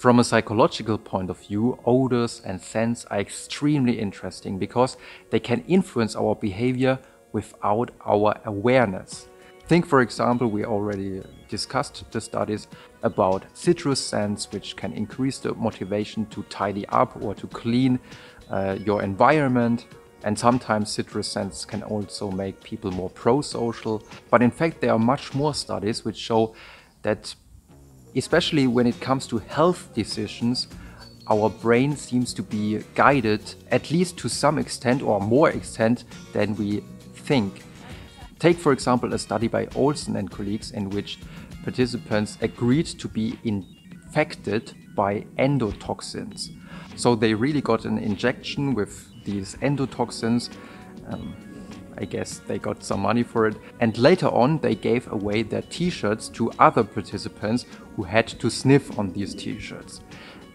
From a psychological point of view, odors and scents are extremely interesting because they can influence our behavior without our awareness. Think, for example, we already discussed the studies about citrus scents, which can increase the motivation to tidy up or to clean your environment. And sometimes citrus scents can also make people more pro-social. But in fact, there are much more studies which show that, especially when it comes to health decisions, our brain seems to be guided, at least to some extent or more extent than we think. Take, for example, a study by Olsen and colleagues in which participants agreed to be infected by endotoxins. So they really got an injection with these endotoxins. I guess they got some money for it. And later on, they gave away their t-shirts to other participants who had to sniff on these t-shirts.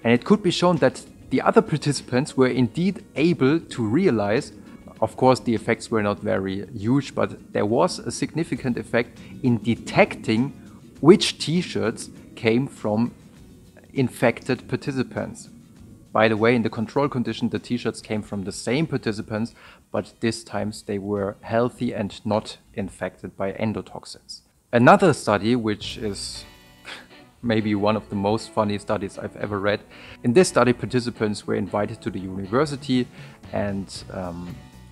And it could be shown that the other participants were indeed able to realize, of course, the effects were not very huge, but there was a significant effect in detecting which t-shirts came from infected participants. By the way, in the control condition, the t-shirts came from the same participants, but this time they were healthy and not infected by endotoxins. Another study, which is maybe one of the most funny studies I've ever read. In this study, participants were invited to the university, and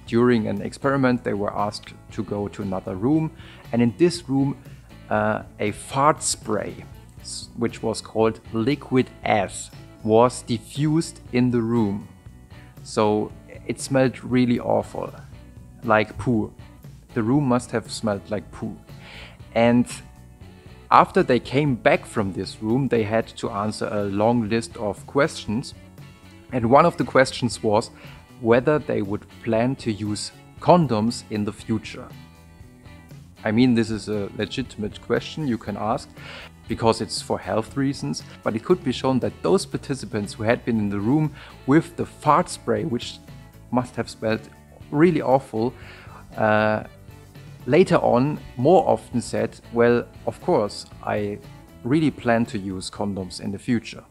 during an experiment, they were asked to go to another room. And in this room, a fart spray, which was called liquid ass, was diffused in the room. So it smelled really awful, like poo. The room must have smelled like poo. And after they came back from this room, they had to answer a long list of questions. And one of the questions was whether they would plan to use condoms in the future. I mean, this is a legitimate question you can ask because it's for health reasons, but it could be shown that those participants who had been in the room with the fart spray, which must have smelled really awful, later on more often said, well, of course, I really plan to use condoms in the future.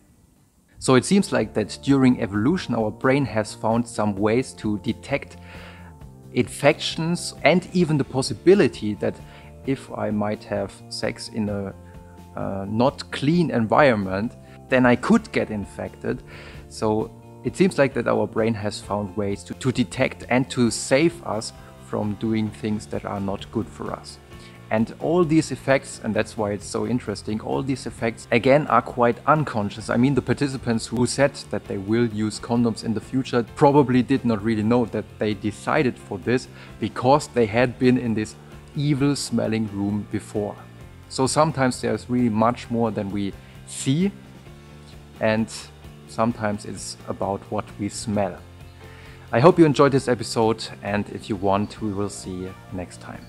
So it seems like that during evolution, our brain has found some ways to detect infections and even the possibility that if I might have sex in a not clean environment, then I could get infected. So it seems like that our brain has found ways to detect and to save us from doing things that are not good for us. And all these effects, and that's why it's so interesting, all these effects again are quite unconscious. I mean, the participants who said that they will use condoms in the future probably did not really know that they decided for this because they had been in this evil smelling room before. So sometimes there's really much more than we see, and sometimes it's about what we smell. I hope you enjoyed this episode, and if you want, we will see you next time.